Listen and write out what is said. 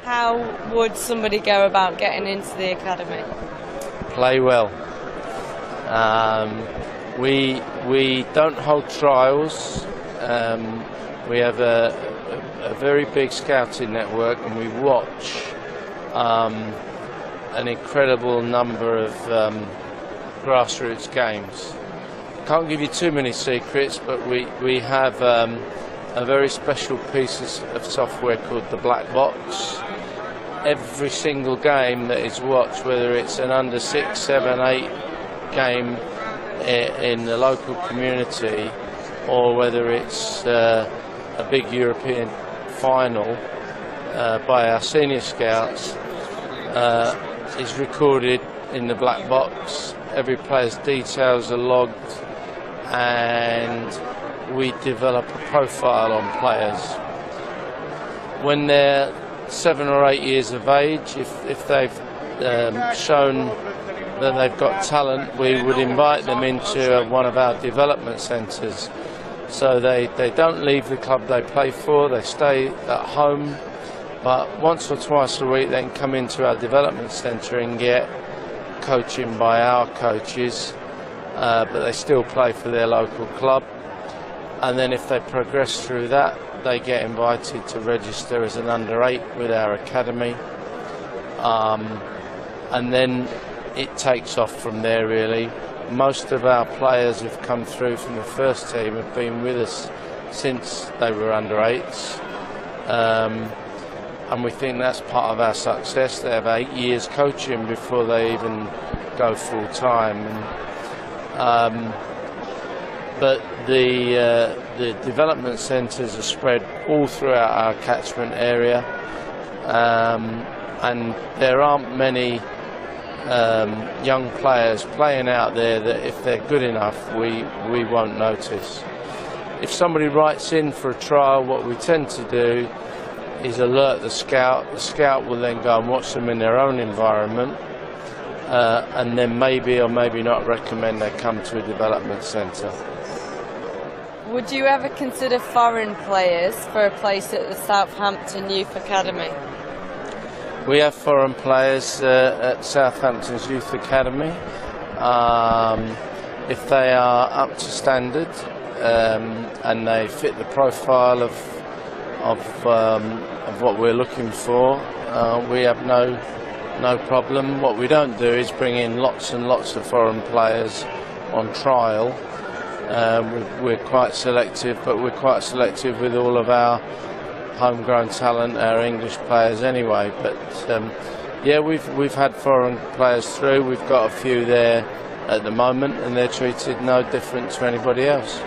How would somebody go about getting into the academy? Play well. We don't hold trials. We have a very big scouting network, and we watch an incredible number of grassroots games. Can't give you too many secrets, but we have a very special piece of software called the Black Box. Every single game that is watched, whether it's an under 6, 7, 8 game in the local community, or whether it's a big European final by our senior scouts, is recorded in the Black Box. Every player's details are logged, and we develop a profile on players. When they're 7 or 8 years of age, if they've shown that they've got talent, we would invite them into one of our development centres. So they don't leave the club they play for, they stay at home, but once or twice a week they can come into our development centre and get coaching by our coaches, but they still play for their local club. And then if they progress through that, they get invited to register as an under 8 with our academy, and then it takes off from there really. Most of our players who've come through from the first team have been with us since they were under 8s, and we think that's part of our success. They have 8 years coaching before they even go full time. But the development centres are spread all throughout our catchment area, and there aren't many young players playing out there that if they're good enough we won't notice. If somebody writes in for a trial, what we tend to do is alert the scout. The scout will then go and watch them in their own environment, and then maybe or maybe not recommend they come to a development centre. Would you ever consider foreign players for a place at the Southampton Youth Academy? We have foreign players at Southampton's Youth Academy. If they are up to standard and they fit the profile of what we're looking for, we have no problem. What we don't do is bring in lots and lots of foreign players on trial. We're quite selective, but we're quite selective with all of our homegrown talent, our English players anyway. But yeah, we've had foreign players through. We've got a few there at the moment, and they're treated no different to anybody else.